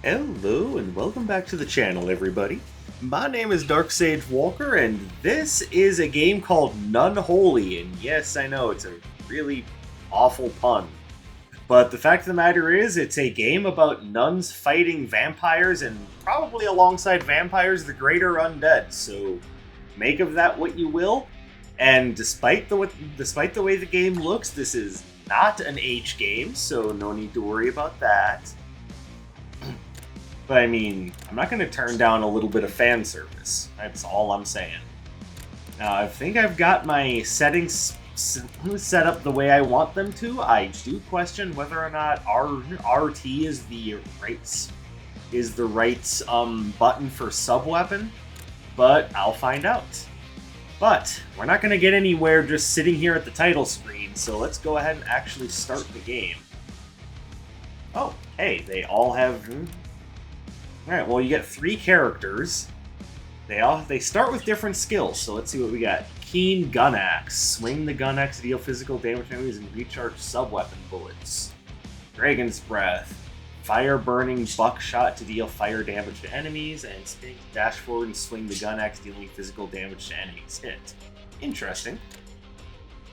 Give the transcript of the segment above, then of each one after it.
Hello and welcome back to the channel, everybody. My name is Darksage Walker, and this is a game called Nunholy. And yes, I know it's a really awful pun, but the fact of the matter is, it's a game about nuns fighting vampires, and probably alongside vampires, the greater undead. So make of that what you will. And despite the way the game looks, this is not an H game, so no need to worry about that. But I mean, I'm not going to turn down a little bit of fan service. That's all I'm saying. Now, I think I've got my settings set up the way I want them to. I do question whether or not RT is the right button for sub-weapon, but I'll find out. But we're not going to get anywhere just sitting here at the title screen, so let's go ahead and actually start the game. Oh, hey, they all have... Alright, well you get 3 characters. They start with different skills, so let's see what we got. Keen Gun Axe. Swing the gun axe to deal physical damage to enemies and recharge sub-weapon bullets. Dragon's Breath. Fire Burning Buckshot to deal fire damage to enemies, and Stink dash forward and swing the gun axe dealing physical damage to enemies hit. Interesting.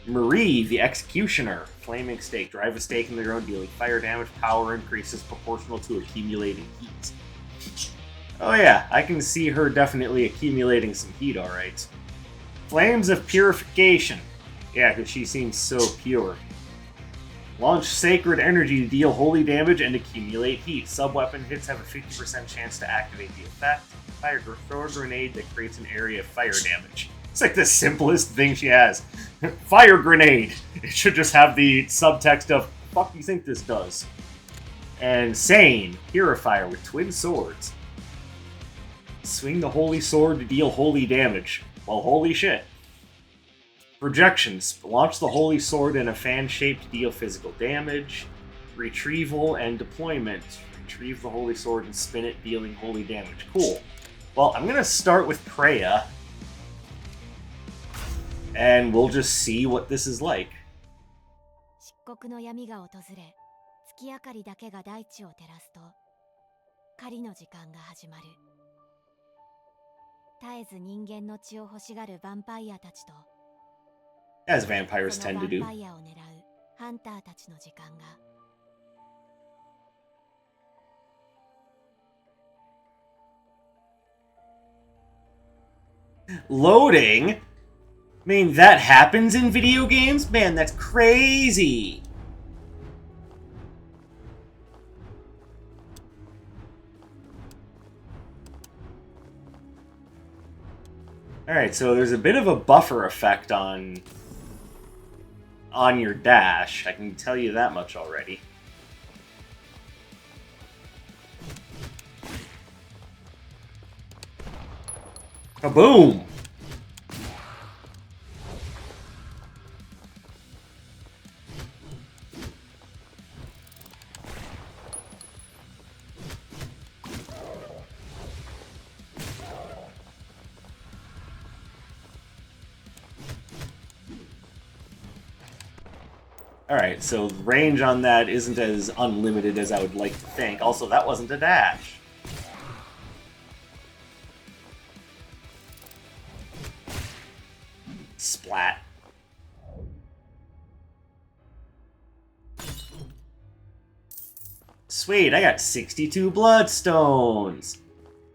Marie, the Executioner. Flaming Stake. Drive a stake in the ground dealing fire damage. Power increases proportional to accumulating heat. Oh yeah, I can see her definitely accumulating some heat, alright. Flames of Purification. Yeah, because she seems so pure. Launch Sacred Energy to deal holy damage and accumulate heat. Sub-weapon hits have a 50% chance to activate the effect. Throw a grenade that creates an area of fire damage. It's like the simplest thing she has. Fire grenade! It should just have the subtext of, fuck you think this does? And Sane, Purifier with twin swords. Swing the holy sword to deal holy damage. Well, holy shit. Projections. Launch the holy sword in a fan shape to deal physical damage. Retrieval and deployment. Retrieve the holy sword and spin it, dealing holy damage. Cool. Well, I'm going to start with Preya. And we'll just see what this is like. 月明かりだけが大地を照らすと狩りの時間が始まる。絶えず人間の血を欲しがるヴァンパイアたちと As vampires その tend to ヴァン do. パイアを狙うハンターたちの時間が Loading? I mean, that happens in video games? Man, that's crazy! Alright, so there's a bit of a buffer effect on your dash. I can tell you that much already. Kaboom! Alright, so range on that isn't as unlimited as I would like to think. Also, that wasn't a dash. Splat. Sweet, I got 62 bloodstones!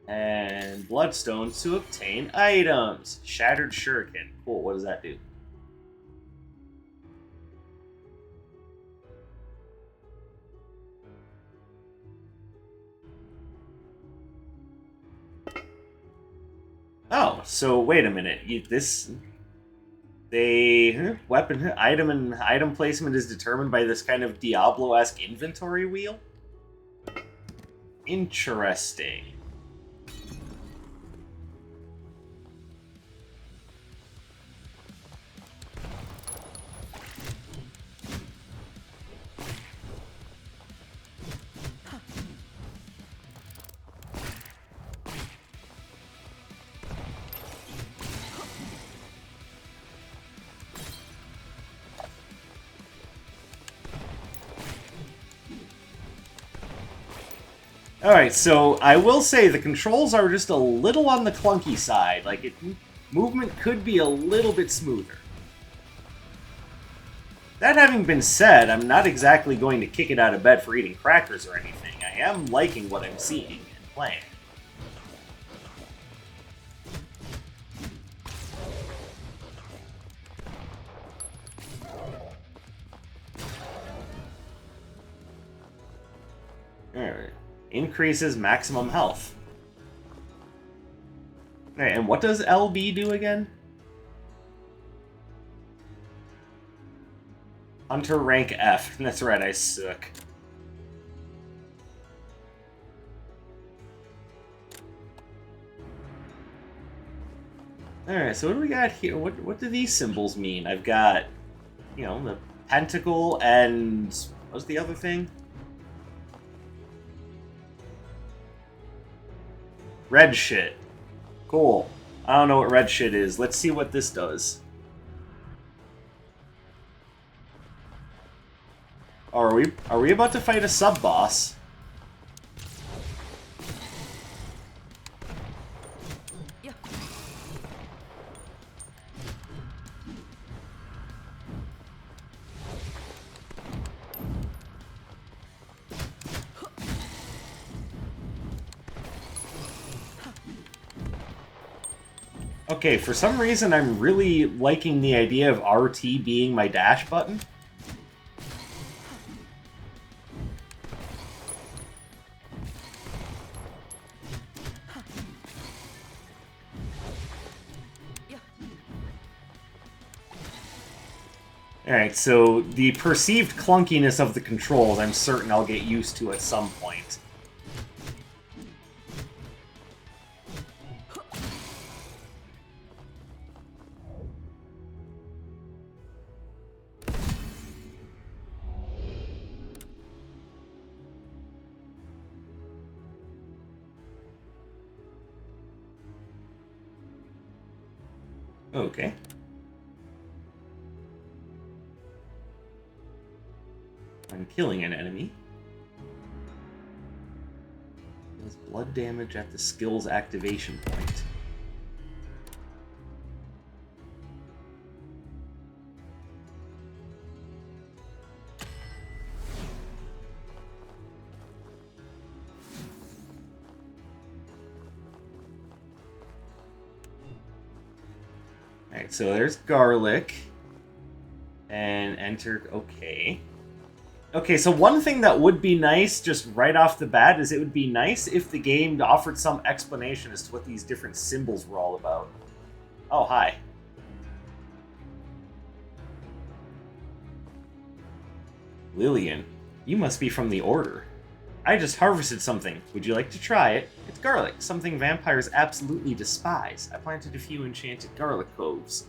And bloodstones to obtain items. Shattered Shuriken. Cool, what does that do? Oh, so wait a minute. Weapon item and item placement is determined by this kind of Diablo-esque inventory wheel? Interesting. Alright, so I will say the controls are just a little on the clunky side. Like, movement could be a little bit smoother. That having been said, I'm not exactly going to kick it out of bed for eating crackers or anything. I am liking what I'm seeing and playing. Alright. Increases maximum health. Alright, and what does LB do again? Hunter rank F. That's right, I suck. Alright, so what do we got here? What do these symbols mean? I've got, you know, the pentacle and... what's the other thing? Red shit. Cool. I don't know what red shit is. Let's see what this does. Are we about to fight a sub-boss? Okay, for some reason I'm really liking the idea of RT being my dash button. Alright, so the perceived clunkiness of the controls I'm certain I'll get used to at some point. Okay. I'm killing an enemy. Does blood damage at the skill's activation point. Alright, so there's garlic. And enter... okay. Okay, so one thing that would be nice, just right off the bat, is it would be nice if the game offered some explanation as to what these different symbols were all about. Oh, hi. Lillian, you must be from the Order. I just harvested something. Would you like to try it? It's garlic, something vampires absolutely despise. I planted a few enchanted garlic cloves,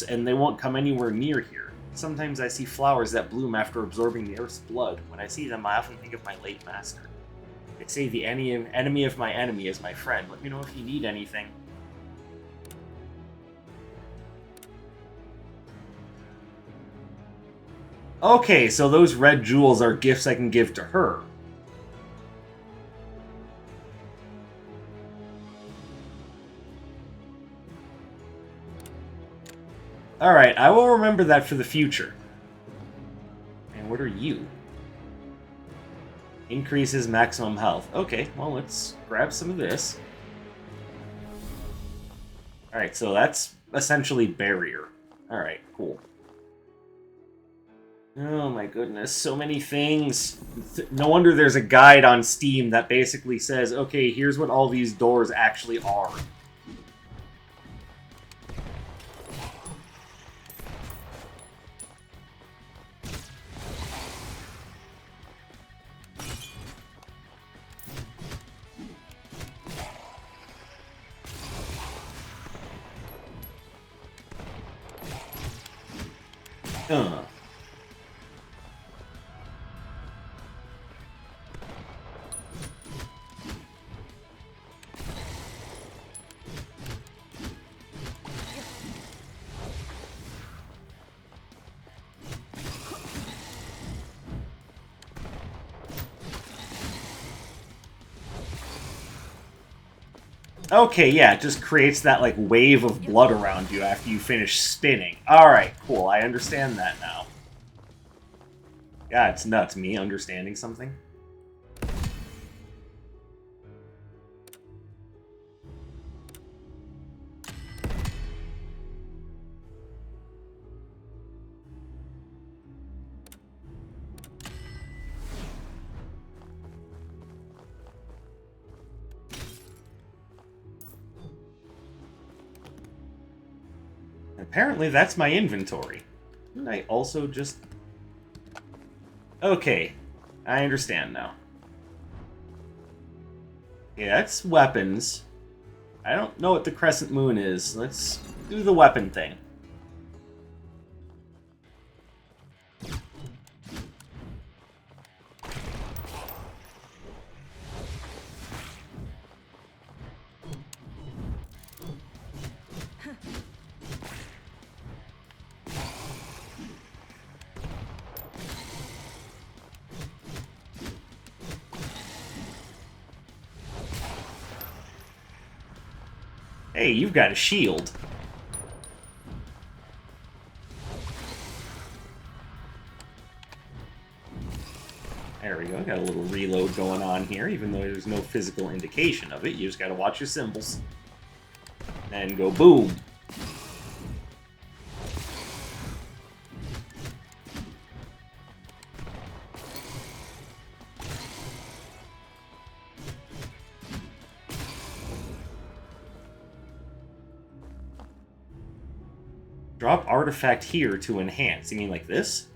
and they won't come anywhere near here. Sometimes I see flowers that bloom after absorbing the Earth's blood. When I see them, I often think of my late master. They say the enemy of my enemy is my friend. Let me know if you need anything. Okay, so those red jewels are gifts I can give to her. Alright, I will remember that for the future. And what are you? Increases maximum health. Okay, well, let's grab some of this. Alright, so that's essentially barrier. Alright, cool. Oh my goodness, so many things. No wonder there's a guide on Steam that basically says, okay, here's what all these doors actually are. Okay, yeah, it just creates that, like, wave of blood around you after you finish spinning. Alright, cool, I understand that now. Yeah, it's nuts, me understanding something. Apparently that's my inventory. Didn't I also just... Okay, I understand now. Yeah, that's weapons. I don't know what the crescent moon is. Let's do the weapon thing. Hey, you've got a shield. There we go, got a little reload going on here, even though there's no physical indication of it. You just gotta watch your symbols. And go boom. Drop artifact here to enhance. You mean like this?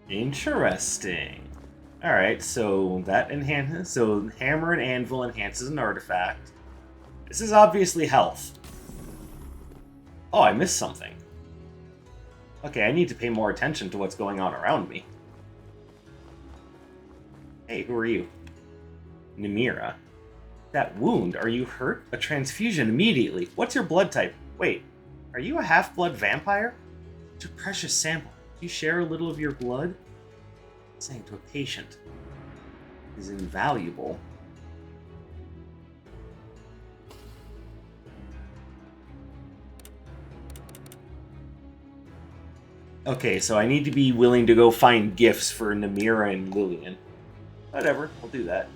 Interesting. Alright, so that enhances... So hammer and anvil enhances an artifact. This is obviously health. Oh, I missed something. Okay, I need to pay more attention to what's going on around me. Hey, who are you? Namira. That wound, are you hurt? A transfusion immediately. What's your blood type? Wait, are you a half-blood vampire? It's a precious sample. Do you share a little of your blood? Saying to a patient is invaluable. Okay, so I need to be willing to go find gifts for Namira and Lillian. Whatever, I'll do that.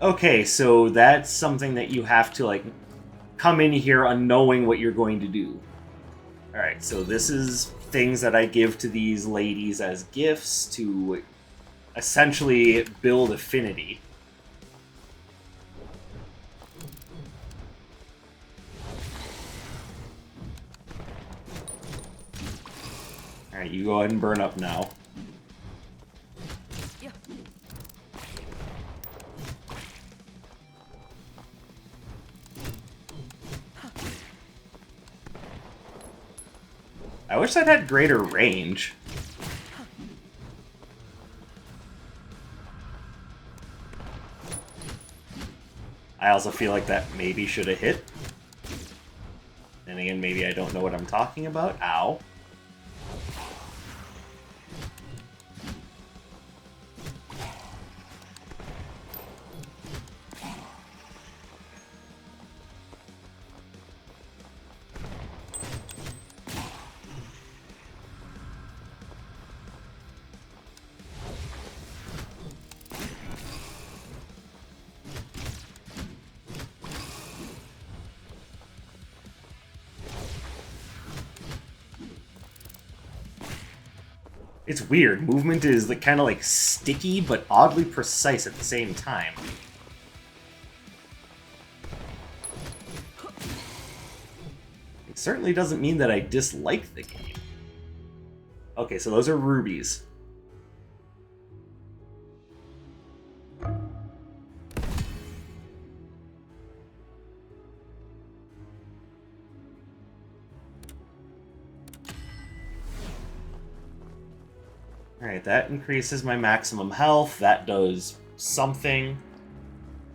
Okay, so that's something that you have to, like, come in here unknowing what you're going to do. Alright, so this is things that I give to these ladies as gifts to essentially build affinity. Alright, you go ahead and burn up now. I wish that had greater range. I also feel like that maybe should have hit. And again, maybe I don't know what I'm talking about. Ow. It's weird. Movement is like, kind of like sticky, but oddly precise at the same time. It certainly doesn't mean that I dislike the game. Okay, so those are rubies. Alright, that increases my maximum health. That does something.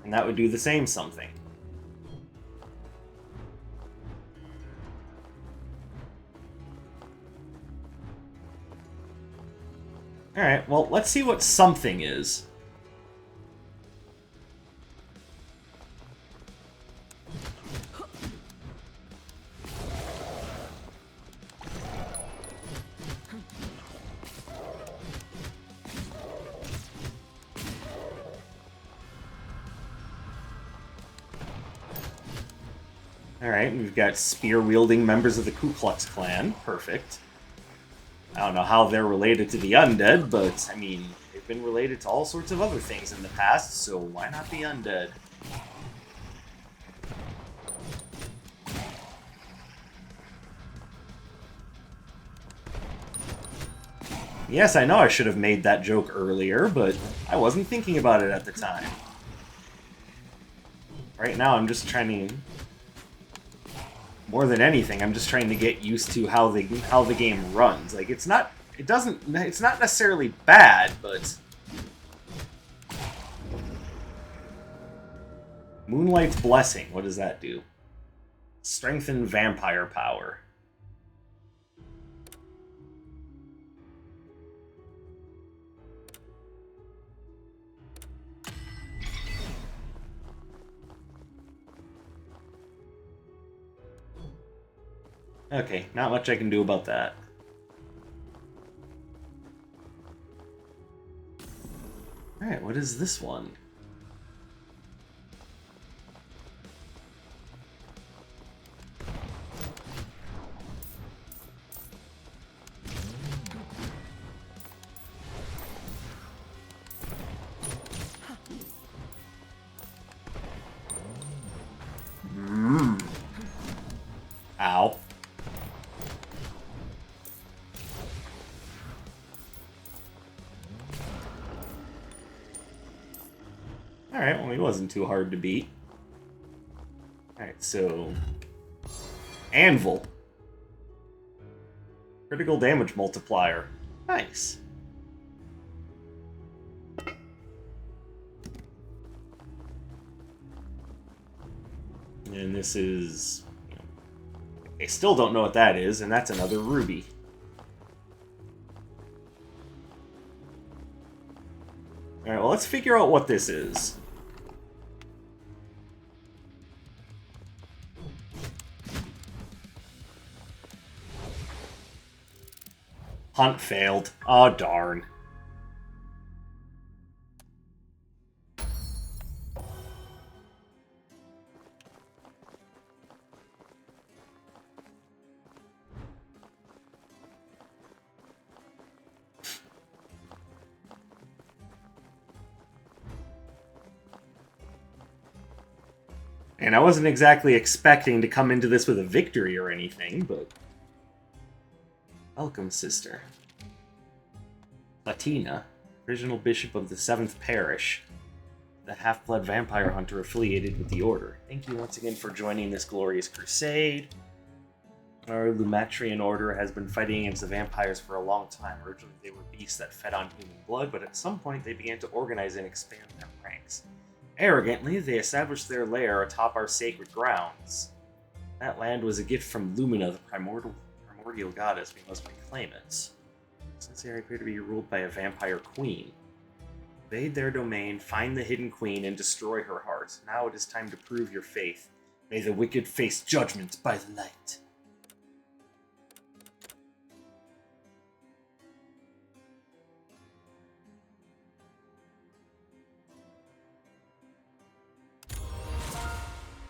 And that would do the same something. Alright, well, let's see what something is. Alright, we've got spear-wielding members of the Ku Klux Klan. Perfect. I don't know how they're related to the undead, but, I mean, they've been related to all sorts of other things in the past, so why not the undead? Yes, I know I should have made that joke earlier, but I wasn't thinking about it at the time. Right now, I'm just trying to... More than anything, I'm just trying to get used to how the game runs. Like, it's not necessarily bad, but... Moonlight's Blessing, what does that do? Strengthen vampire power. Okay, not much I can do about that. Alright, what is this one? Ow. Alright, well, he wasn't too hard to beat. Alright, so... Anvil. Critical damage multiplier. Nice. And this is... I still don't know what that is, and that's another ruby. Alright, well, let's figure out what this is. Hunt failed. Oh, darn. And I wasn't exactly expecting to come into this with a victory or anything, but... Welcome, sister. Latina, original bishop of the 7th Parish, the half-blood vampire hunter affiliated with the Order. Thank you once again for joining this glorious crusade. Our Lumatrian Order has been fighting against the vampires for a long time. Originally, they were beasts that fed on human blood, but at some point they began to organize and expand their ranks. Arrogantly, they established their lair atop our sacred grounds. That land was a gift from Lumina, the primordial goddess. We must reclaim it. Since they appear to be ruled by a vampire queen. Invade their domain, find the hidden queen, and destroy her heart. Now it is time to prove your faith. May the wicked face judgment by the light.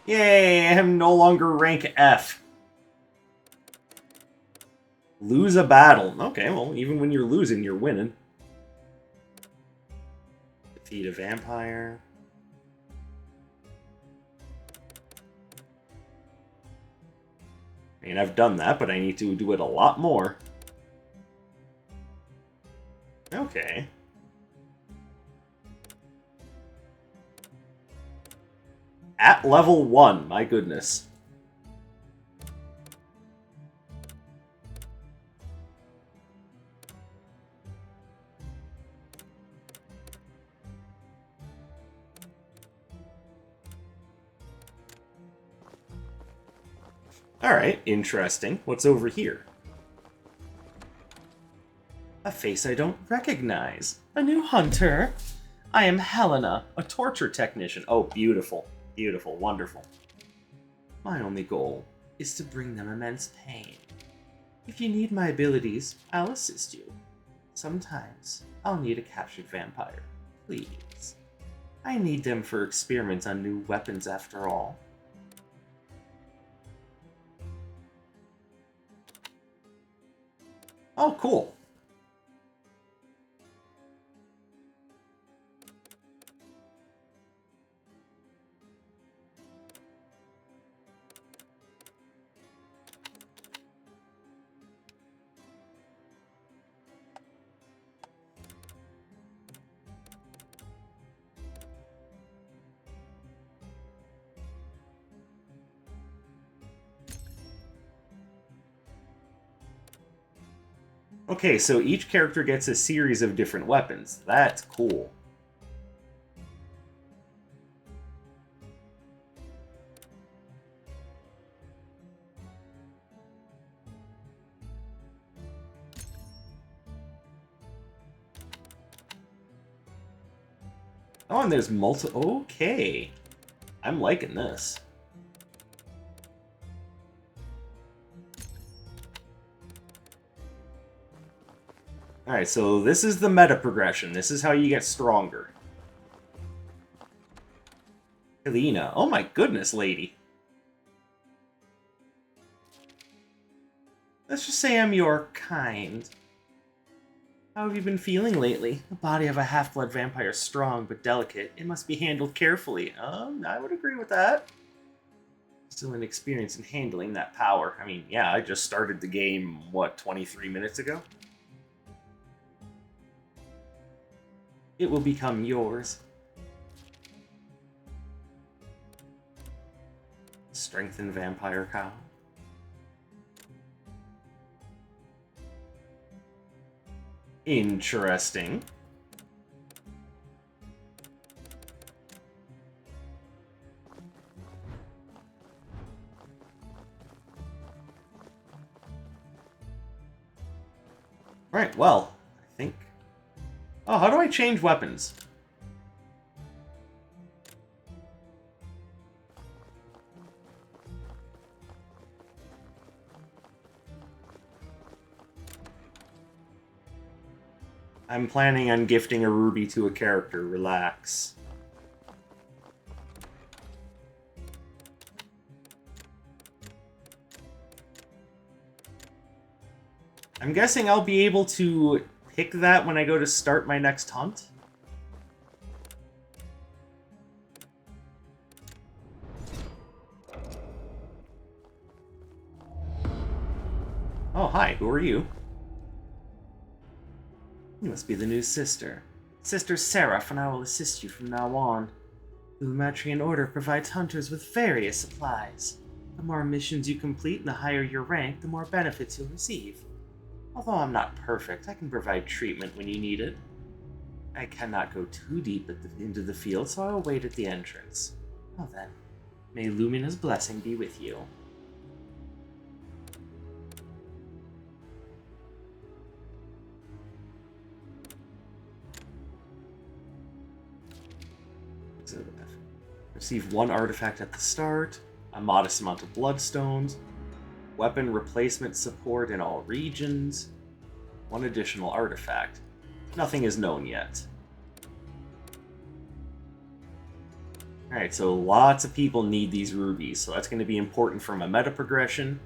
Yay, I am no longer rank F. Lose a battle. Okay, well, even when you're losing, you're winning. Defeat a vampire. I mean, I've done that, but I need to do it a lot more. Okay. At level 1, my goodness. Alright, interesting. What's over here? A face I don't recognize. A new hunter. I am Helena, a torture technician. Oh, beautiful. Beautiful. Wonderful. My only goal is to bring them immense pain. If you need my abilities, I'll assist you. Sometimes I'll need a captured vampire. Please. I need them for experiments on new weapons after all. Oh, cool. Okay, so each character gets a series of different weapons. That's cool. Oh, and there's Okay. I'm liking this. Alright, so this is the meta progression. This is how you get stronger. Helena. Oh my goodness, lady. Let's just say I'm your kind. How have you been feeling lately? The body of a half-blood vampire is strong but delicate. It must be handled carefully. I would agree with that. Still inexperienced in handling that power. I mean, yeah, I just started the game, what, 23 minutes ago? It will become yours. Strengthen vampire cow. Interesting. Right, well, I think... Oh, how do I change weapons? I'm planning on gifting a ruby to a character. Relax. I'm guessing I'll be able to pick that when I go to start my next hunt. Oh, hi. Who are you? You must be the new sister. Sister Seraph, and I will assist you from now on. The Lumatrian Order provides hunters with various supplies. The more missions you complete and the higher your rank, the more benefits you'll receive. Although I'm not perfect, I can provide treatment when you need it. I cannot go too deep into the field, so I'll wait at the entrance. Well then, may Lumina's blessing be with you. Receive one artifact at the start, a modest amount of bloodstones, weapon replacement support in all regions, one additional artifact. Nothing is known yet. Alright, so lots of people need these rubies, so that's going to be important for my meta progression.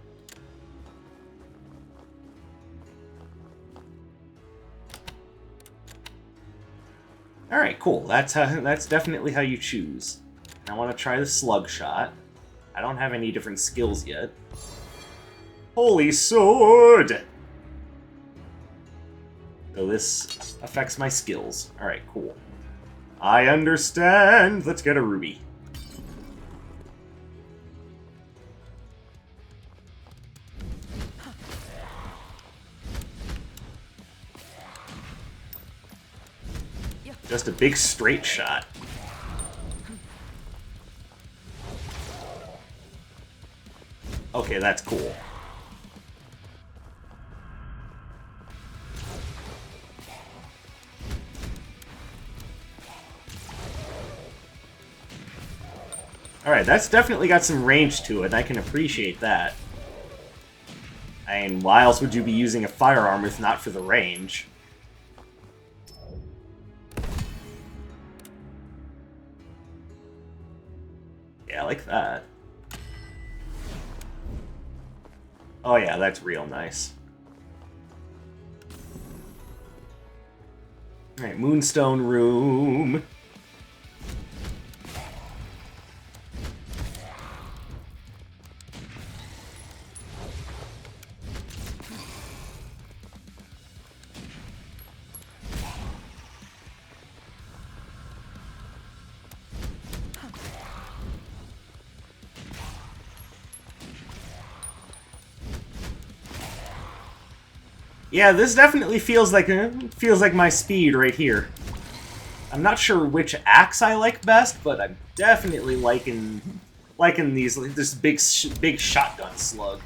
Alright, cool. That's definitely how you choose. I want to try the slug shot. I don't have any different skills yet. Holy sword! So this affects my skills. Alright, cool. I understand! Let's get a ruby. Just a big straight shot. Okay, that's cool. Alright, that's definitely got some range to it, and I can appreciate that. I mean, why else would you be using a firearm if not for the range? Yeah, I like that. Oh yeah, that's real nice. Alright, Moonstone Room. Yeah, this definitely feels like my speed right here. I'm not sure which axe I like best, but I'm definitely liking this big shotgun slug.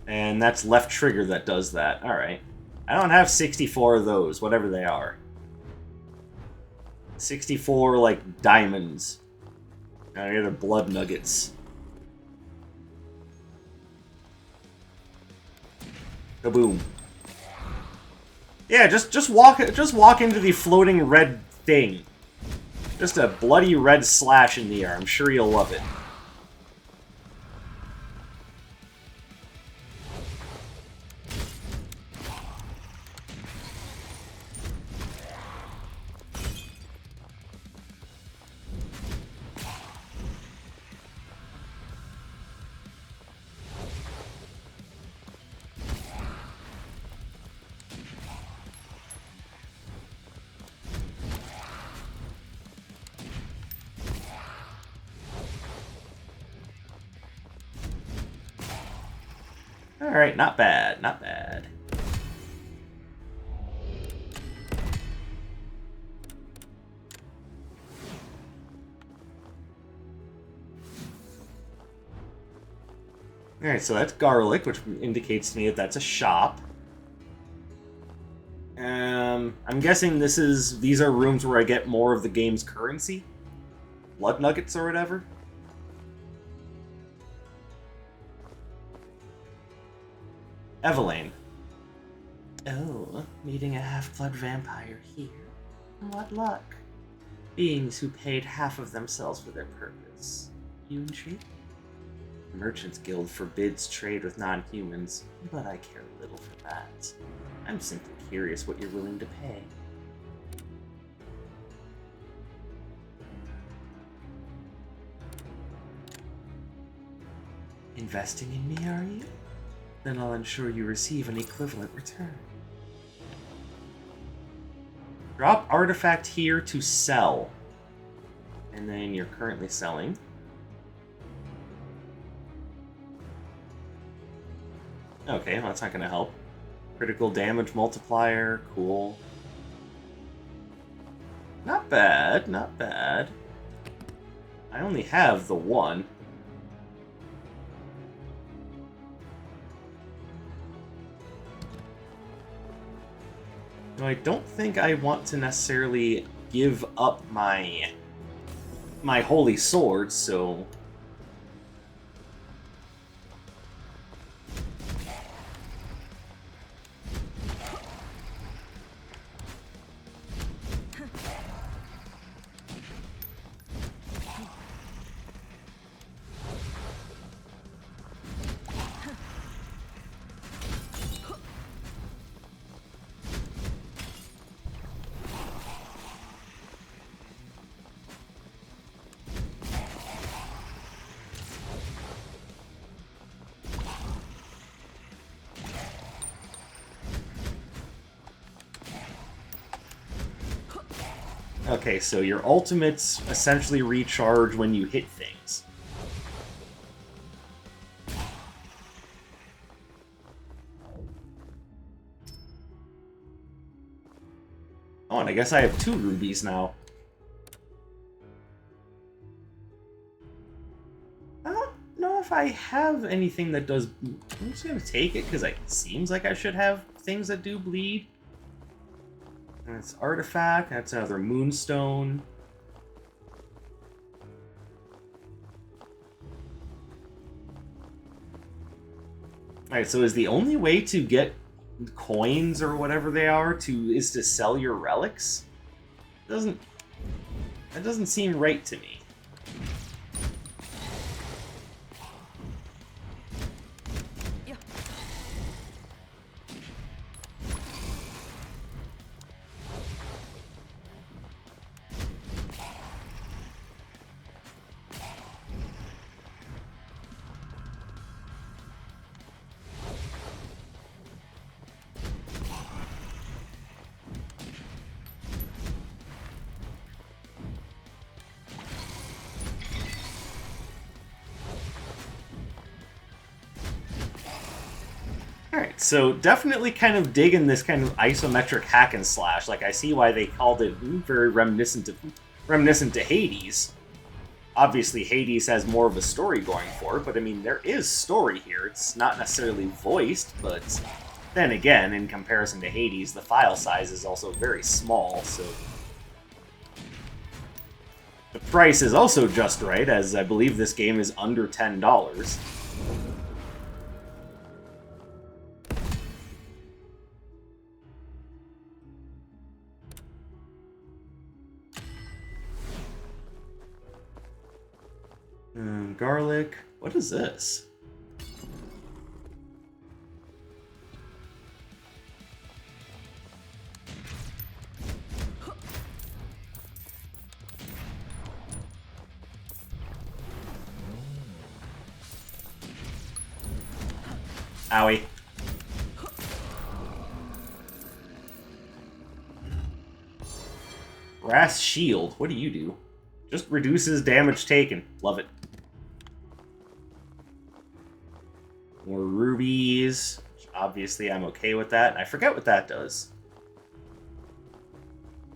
And that's left trigger that does that. Alright. I don't have 64 of those, whatever they are. 64, like, diamonds. I get a blood nuggets. Kaboom. Yeah, just walk into the floating red thing. Just a bloody red slash in the air. I'm sure you'll love it. Alright, not bad, not bad. Alright, so that's garlic, which indicates to me that that's a shop. I'm guessing these are rooms where I get more of the game's currency? Blood nuggets or whatever? Evelyn. Oh, meeting a half-blood vampire here. What luck. Beings who paid half of themselves for their purpose. You intrigued? The Merchants Guild forbids trade with non-humans, but I care little for that. I'm simply curious what you're willing to pay. Investing in me, are you? Then I'll ensure you receive an equivalent return. Drop artifact here to sell. And then you're currently selling. Okay, well, that's not going to help. Critical damage multiplier, cool. Not bad, not bad. I only have the one. No, I don't think I want to necessarily give up my holy sword, so... Okay, so your ultimates essentially recharge when you hit things. Oh, and I guess I have 2 rubies now. I don't know if I have anything that does... I'm just gonna take it, because it seems like I should have things that do bleed. And it's artifact, that's another moonstone. Alright, so is the only way to get coins or whatever they are is to sell your relics? That doesn't seem right to me. Alright, so definitely kind of digging this kind of isometric hack and slash. Like, I see why they called it very reminiscent to Hades. Obviously, Hades has more of a story going for it, but I mean, there is story here. It's not necessarily voiced, but then again, in comparison to Hades, the file size is also very small, so... The price is also just right, as I believe this game is under $10. Garlic. What is this? Owie. Brass shield. What do you do? Just reduces damage taken. Love it. More rubies. Obviously, I'm okay with that. And I forget what that does.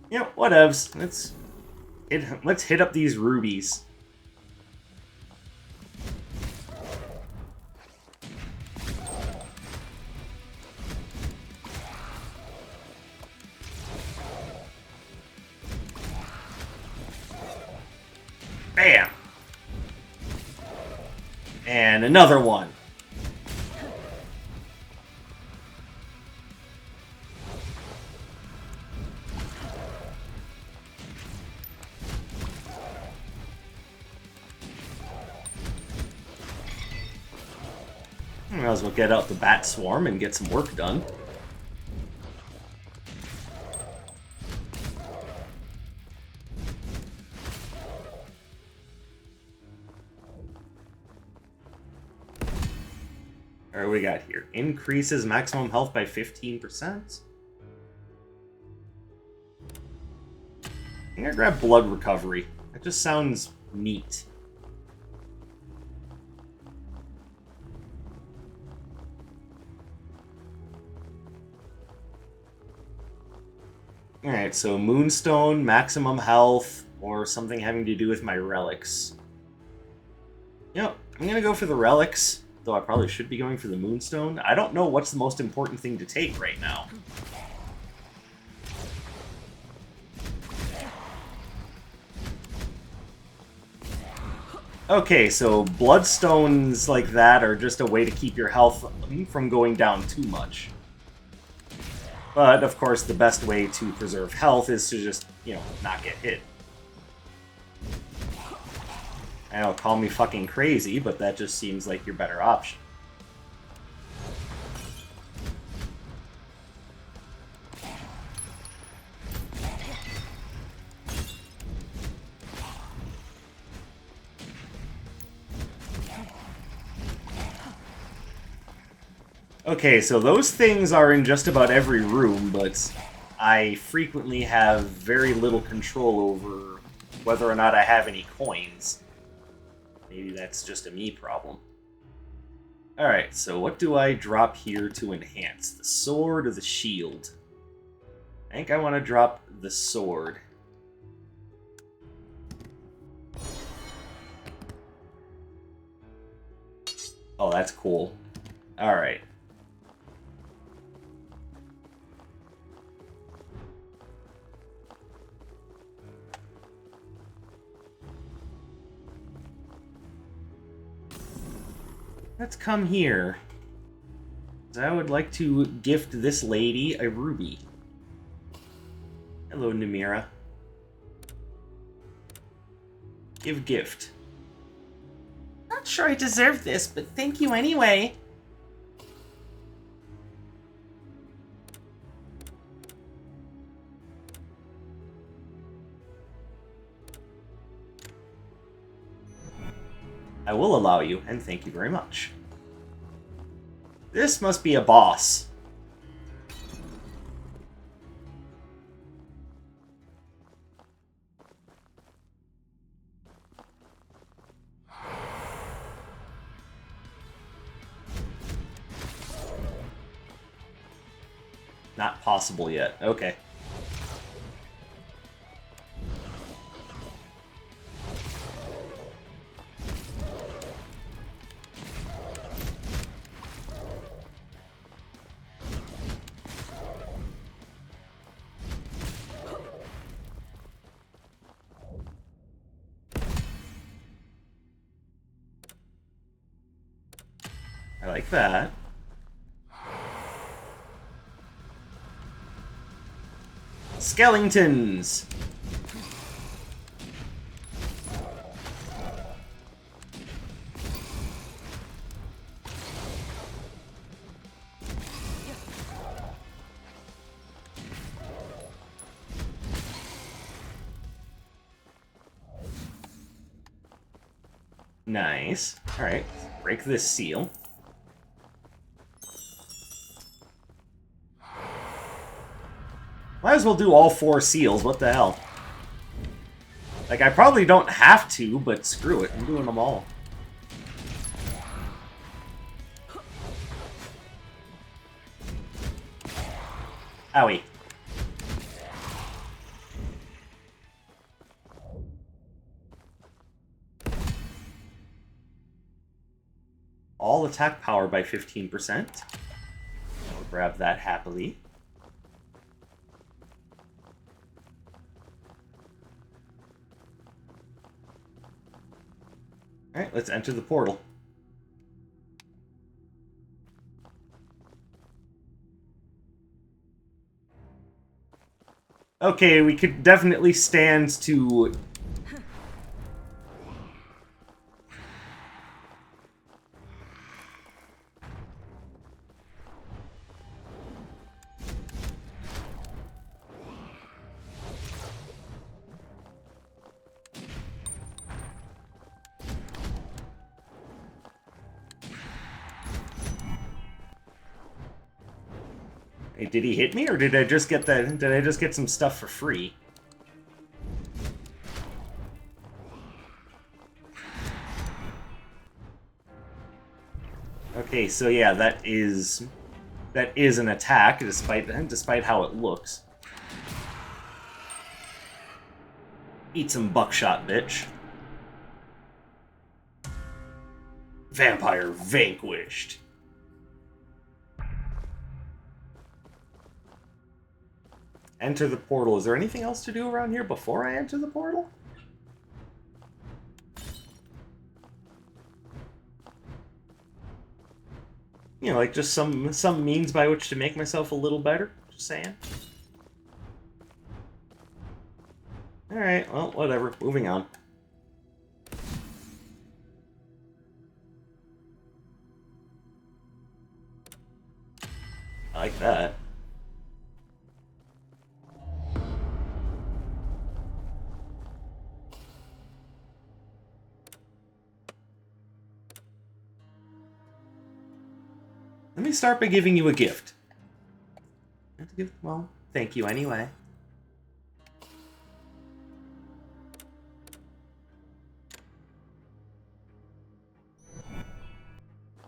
Yep, whatevs. Let's hit up these rubies. Bam! And another one. Might as well get out the bat swarm and get some work done. Alright, what we got here? Increases maximum health by 15%. I'm gonna grab blood recovery. That just sounds neat. Alright, so Moonstone, maximum health, or something having to do with my relics. Yep, I'm gonna go for the relics, though I probably should be going for the Moonstone. I don't know what's the most important thing to take right now. Okay, so Bloodstones like that are just a way to keep your health from going down too much. But, of course, the best way to preserve health is to just, you know, not get hit. I know, call me fucking crazy, but that just seems like your better option. Okay, so those things are in just about every room, but I frequently have very little control over whether or not I have any coins. Maybe that's just a me problem. Alright, so what do I drop here to enhance? The sword or the shield? I think I want to drop the sword. Oh, that's cool. Alright. Let's come here. I would like to gift this lady a ruby. Hello, Namira. Give gift. Not sure I deserve this, but thank you anyway. I will allow you, and thank you very much. This must be a boss. Not possible yet. Okay. I like that. Skeletons! Nice. Alright, break this seal. Might as well do all 4 seals, what the hell. Like, I probably don't have to, but screw it, I'm doing them all. Owie. All attack power by 15%. I'll grab that happily. Alright, let's enter the portal. Okay, we could definitely stand to... Hey, did he hit me, or did I just get that? Did I just get some stuff for free? Okay, so yeah, that is an attack, despite how it looks. Eat some buckshot, bitch. Vampire vanquished. Enter the portal. Is there anything else to do around here before I enter the portal? You know, like just some means by which to make myself a little better. Just saying. Alright, well, whatever. Moving on. I like that. Let me start by giving you a gift. Well, Thank you anyway.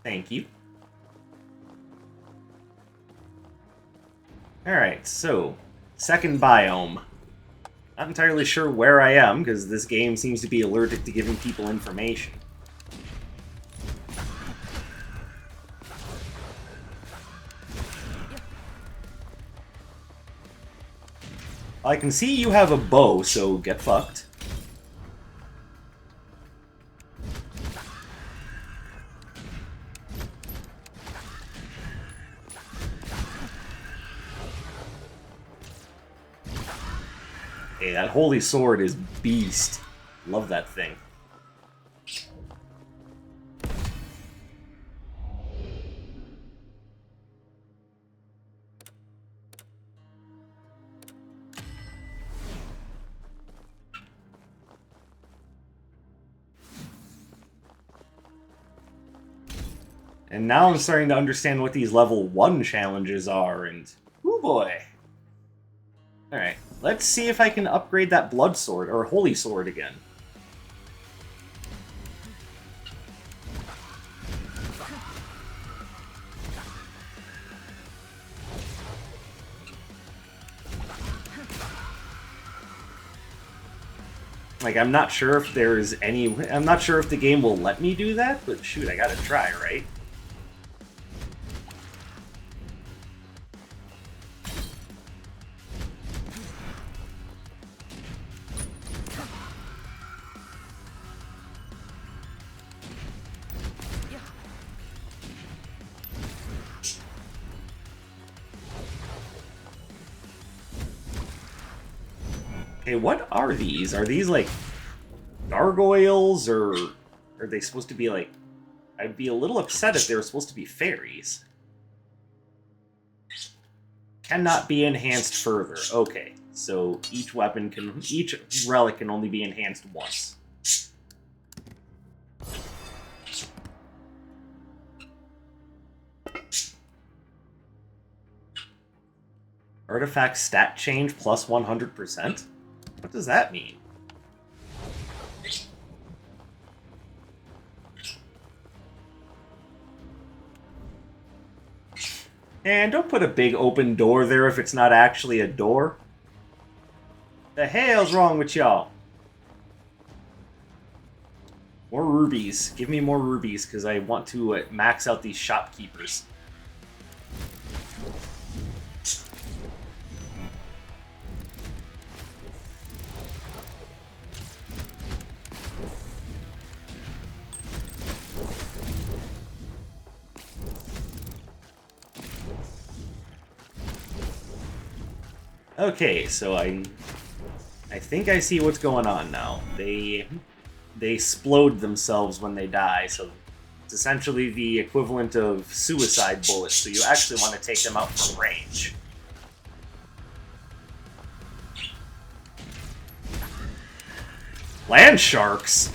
Thank you. Alright, so, second biome. Not entirely sure where I am, because this game seems to be allergic to giving people information. I can see you have a bow, so get fucked. Hey, that holy sword is beast. Love that thing. And now I'm starting to understand what these level 1 challenges are, and... oh boy. Alright, let's see if I can upgrade that blood sword, or holy sword again. Like, I'm not sure if there's any... I'm not sure if the game will let me do that, but shoot, I gotta try, right? Okay, what are these? Are these, like, gargoyles, or are they supposed to be, like... I'd be a little upset if they were supposed to be fairies. Cannot be enhanced further. Okay, so each weapon can... each relic can only be enhanced once. Artifact stat change plus 100%? What does that mean? And don't put a big open door there if it's not actually a door. The hell's wrong with y'all? More rubies. Give me more rubies, because I want to max out these shopkeepers. Okay, so I think I see what's going on now. They explode themselves when they die, so it's essentially the equivalent of suicide bullets, so you actually want to take them out from range. Land sharks?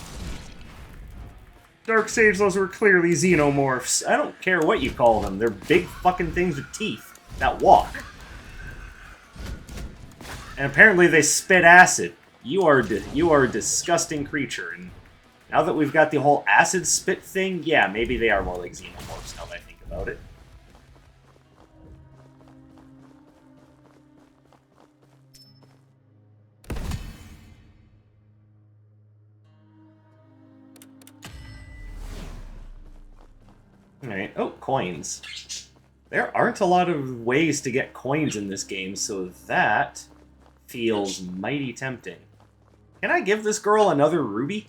Darksage, those were clearly xenomorphs. I don't care what you call them, they're big fucking things with teeth that walk. And apparently they spit acid. You are a disgusting creature. And now that we've got the whole acid spit thing, yeah, maybe they are more like xenomorphs now that I think about it. Alright, oh, coins. There aren't a lot of ways to get coins in this game, so that feels mighty tempting. Can I give this girl another ruby?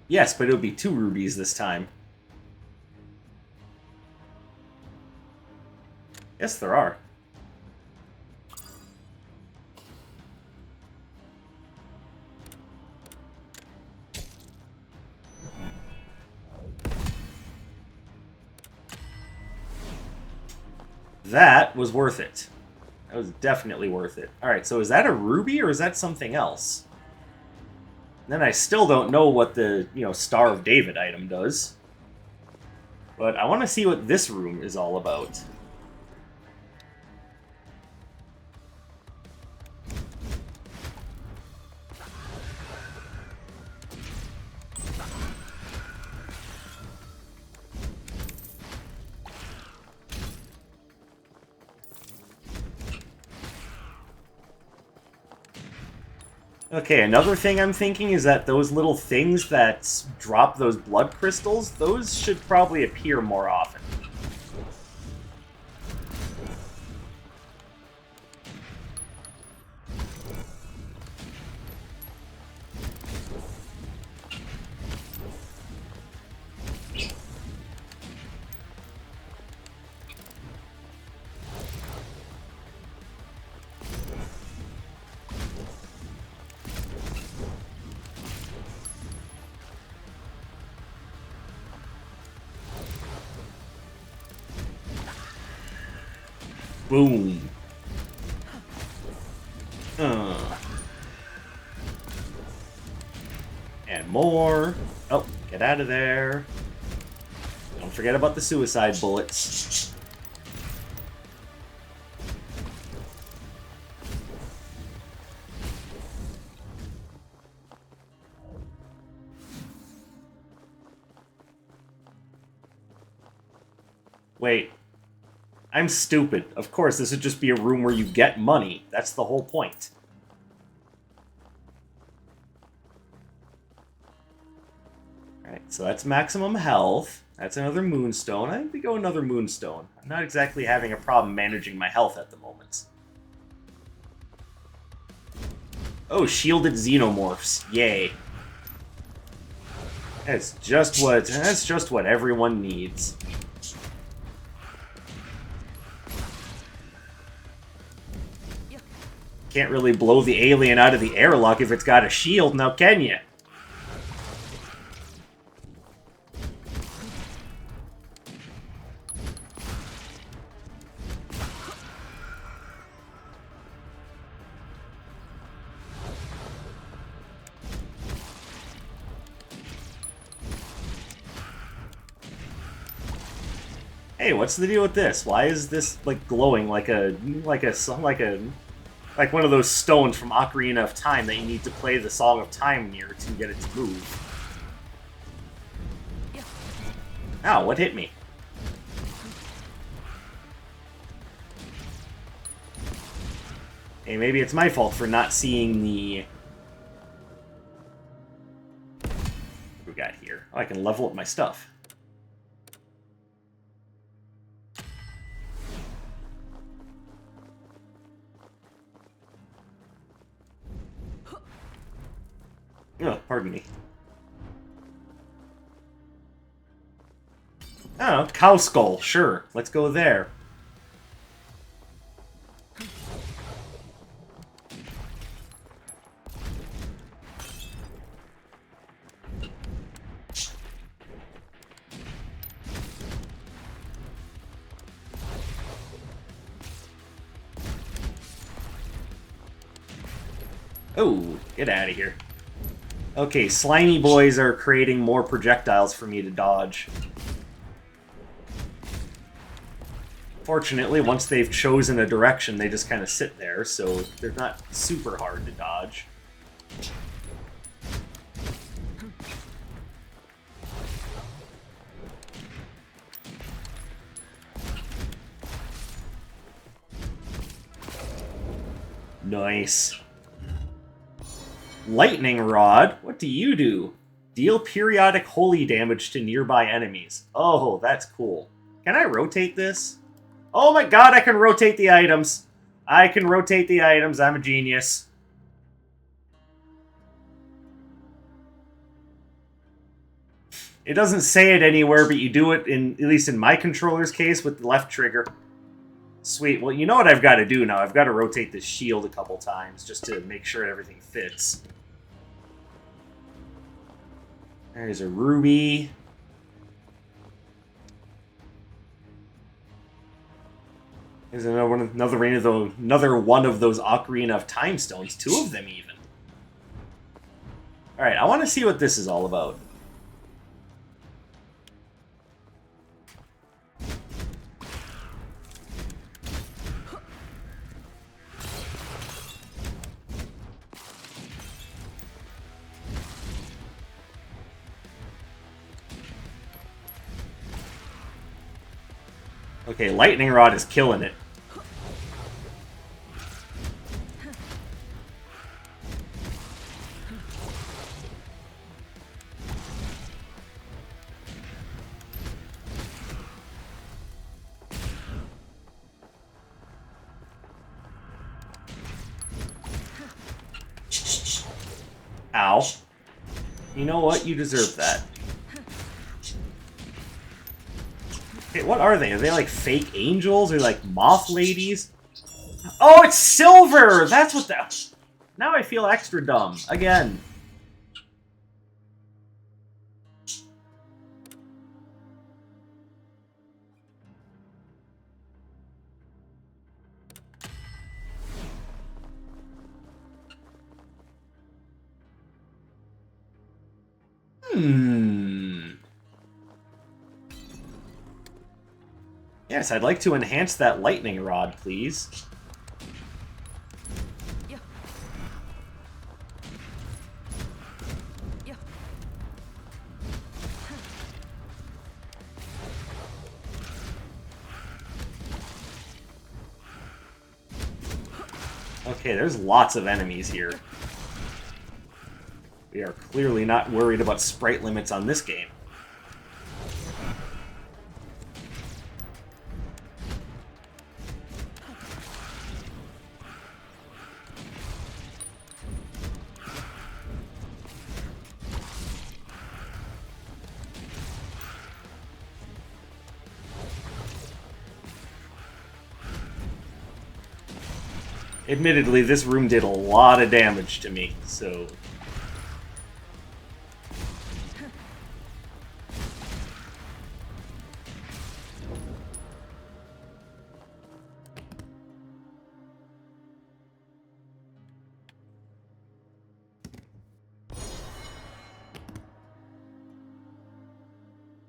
Yes, but it'll be 2 rubies this time. Yes, there are. That was worth it. That was definitely worth it. Alright, so is that a ruby or is that something else? Then I still don't know what the, Star of David item does. But I want to see what this room is all about. Okay, another thing I'm thinking is that those little things that drop those blood crystals, those should probably appear more often. Boom. And more. Oh, get out of there. Don't forget about the suicide bullets. Wait. I'm stupid. Of course, this would just be a room where you get money. That's the whole point. Alright, so that's maximum health. That's another moonstone. I think we go another moonstone. I'm not exactly having a problem managing my health at the moment. Oh, shielded xenomorphs. Yay. That's just what everyone needs. Can't really blow the alien out of the airlock if it's got a shield, now can you? Hey, what's the deal with this? Why is this like glowing like one of those stones from Ocarina of Time that you need to play the Song of Time near to get it to move? Ow, what hit me? Hey, maybe it's my fault for not seeing the... What do we got here? Oh, I can level up my stuff. Oh, pardon me. Oh, cow skull. Sure, let's go there. Oh, get out of here. Okay, slimy boys are creating more projectiles for me to dodge. Fortunately, once they've chosen a direction, they just kind of sit there, so they're not super hard to dodge. Nice. Lightning Rod? What do you do? Deal periodic holy damage to nearby enemies. Oh, that's cool. Can I rotate this? Oh my god, I can rotate the items. I can rotate the items. I'm a genius. It doesn't say it anywhere, but you do it, at least in my controller's case, with the left trigger. Sweet. Well, you know what I've got to do now? I've got to rotate this shield a couple times just to make sure everything fits. There's a ruby. There's another one of those Ocarina of Time stones. 2 of them, even. Alright, I want to see what this is all about. Okay, Lightning Rod is killing it. Ow. You know what? You deserve that. Okay, what are they? Are they like fake angels or like moth ladies? Oh, it's silver! That's what that... Now I feel extra dumb. Again. Yes, I'd like to enhance that lightning rod, please. Okay, there's lots of enemies here. We are clearly not worried about sprite limits on this game. Admittedly, this room did a lot of damage to me, so...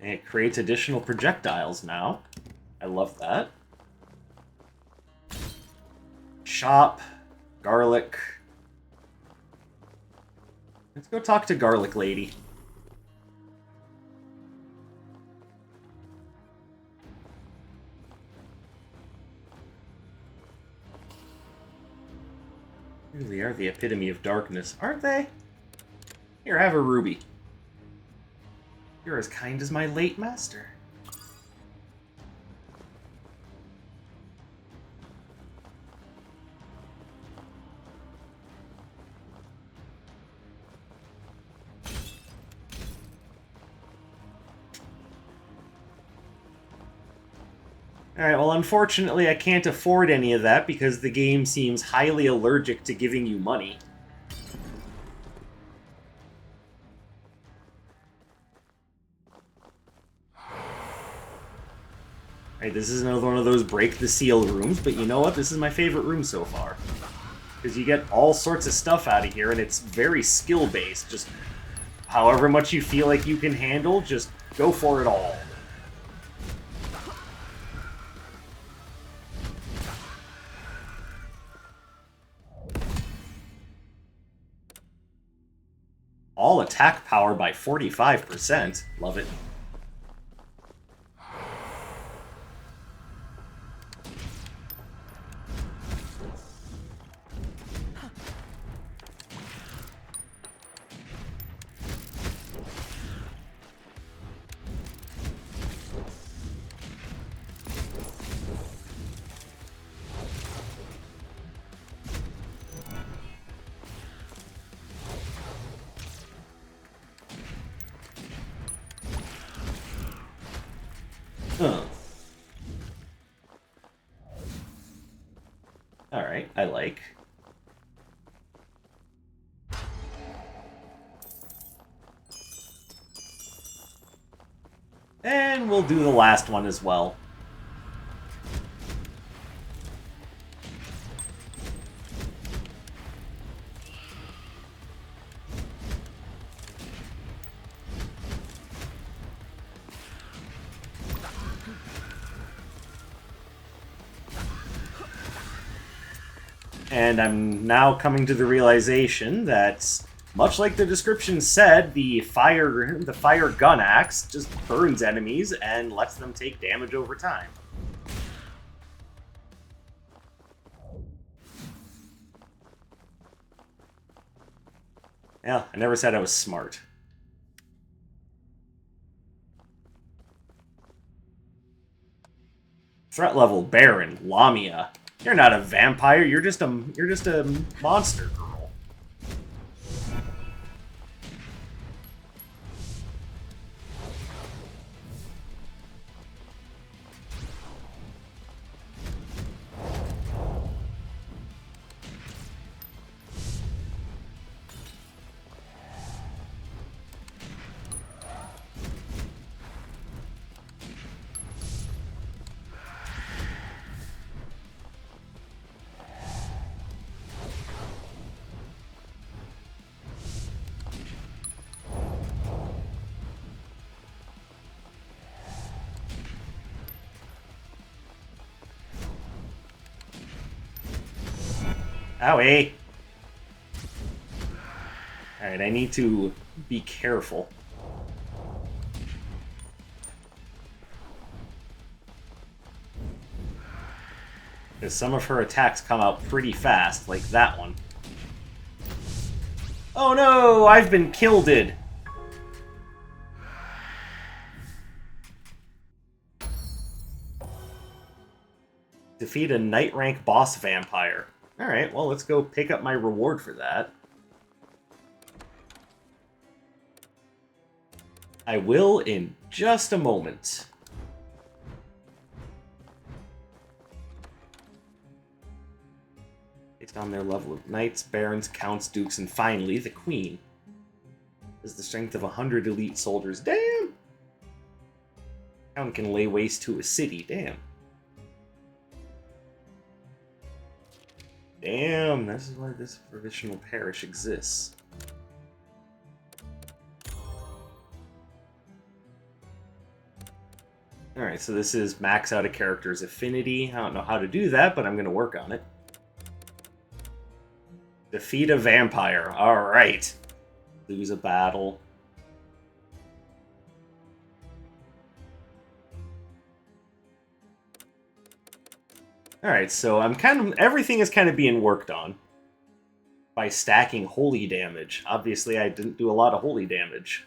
And it creates additional projectiles now. I love that. Shop. Garlic. Let's go talk to Garlic Lady. They really are the epitome of darkness, aren't they? Here, have a ruby. You're as kind as my late master. Alright, well unfortunately I can't afford any of that because the game seems highly allergic to giving you money. Alright, this is another one of those break the seal rooms, but you know what? This is my favorite room so far. Because you get all sorts of stuff out of here, and it's very skill-based. Just however much you feel like you can handle, just go for it all. All attack power by 45%. Love it. Alright, I like. And we'll do the last one as well. And I'm now coming to the realization that, much like the description said, the fire gun axe just burns enemies and lets them take damage over time. Yeah, I never said I was smart. Threat level Baron, Lamia. You're not a vampire, you're just a monster girl. Owie! Alright, I need to be careful. Because some of her attacks come out pretty fast, like that one. Oh no! I've been killeded! Defeat a Knight rank boss vampire. Alright, well, let's go pick up my reward for that. I will in just a moment. Based on their level of knights, barons, counts, dukes, and finally, the queen. Has the strength of 100 elite soldiers. Damn! Count can lay waste to a city. Damn. Damn, this is why this provisional parish exists. Alright, so this is max out a character's affinity. I don't know how to do that, but I'm going to work on it. Defeat a vampire. Alright. Lose a battle. Alright, so everything is kind of being worked on by stacking holy damage. Obviously, I didn't do a lot of holy damage.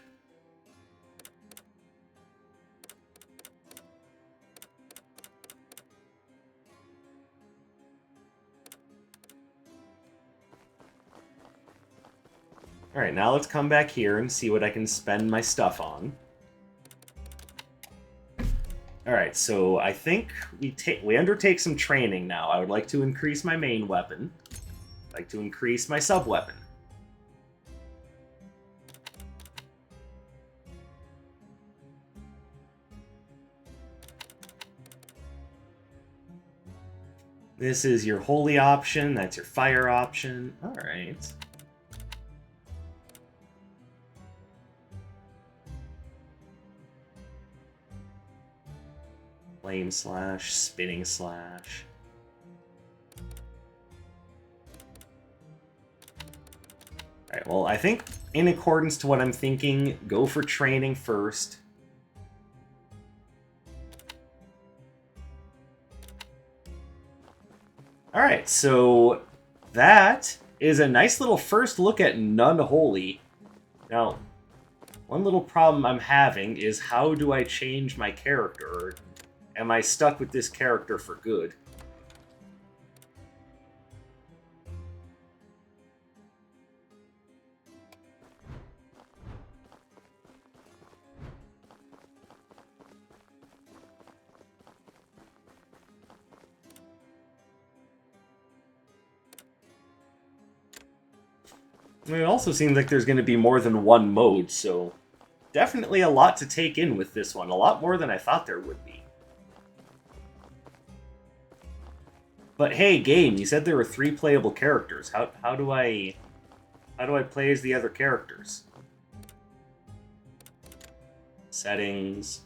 Alright, now let's come back here and see what I can spend my stuff on. Alright, so I think we undertake some training now. I would like to increase my main weapon. I'd like to increase my sub-weapon. This is your holy option, that's your fire option. Alright. Flame slash, spinning slash. Alright, well, I think in accordance to what I'm thinking, go for training first. Alright, so that is a nice little first look at Nunholy. Now, one little problem I'm having is how do I change my character? Or am I stuck with this character for good? It also seems like there's going to be more than one mode, so definitely a lot to take in with this one. A lot more than I thought there would be. But hey, game, you said there were 3 playable characters. How do I play as the other characters? Settings.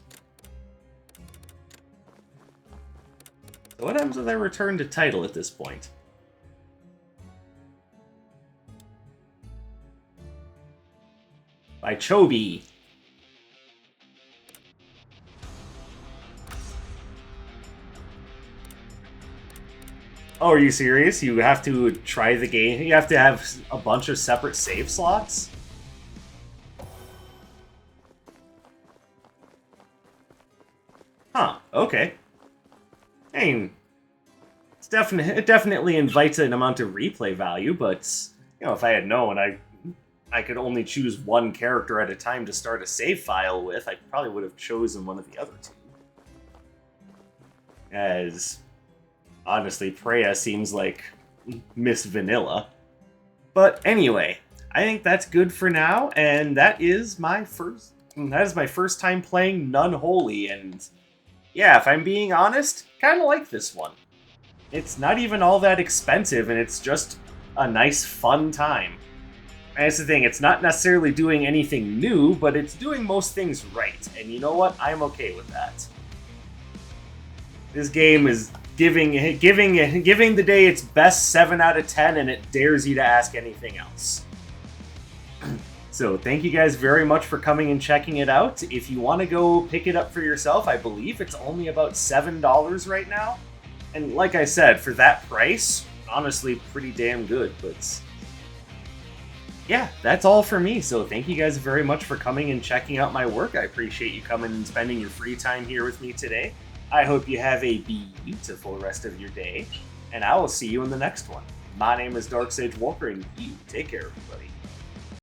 So what happens if I return to title at this point? by Chobi. Oh, are you serious? You have to try the game? You have to have a bunch of separate save slots? Huh, okay. I mean, it definitely invites an amount of replay value, but, you know, if I had known I could only choose one character at a time to start a save file with, I probably would have chosen one of the other two. As, honestly, Preya seems like Miss Vanilla. But anyway, I think that's good for now, and that is my first time playing Nunholy, and yeah, if I'm being honest, kind of like this one. It's not even all that expensive, and it's just a nice, fun time. And that's the thing, it's not necessarily doing anything new, but it's doing most things right, and you know what? I'm okay with that. This game is giving the day its best 7 out of 10, and it dares you to ask anything else. So thank you guys very much for coming and checking it out. If you want to go pick it up for yourself, I believe it's only about $7 right now. And like I said, for that price, honestly, pretty damn good. But yeah, that's all for me. So thank you guys very much for coming and checking out my work. I appreciate you coming and spending your free time here with me today. I hope you have a beautiful rest of your day, and I will see you in the next one. My name is Dark Sage Walker, and you take care, everybody.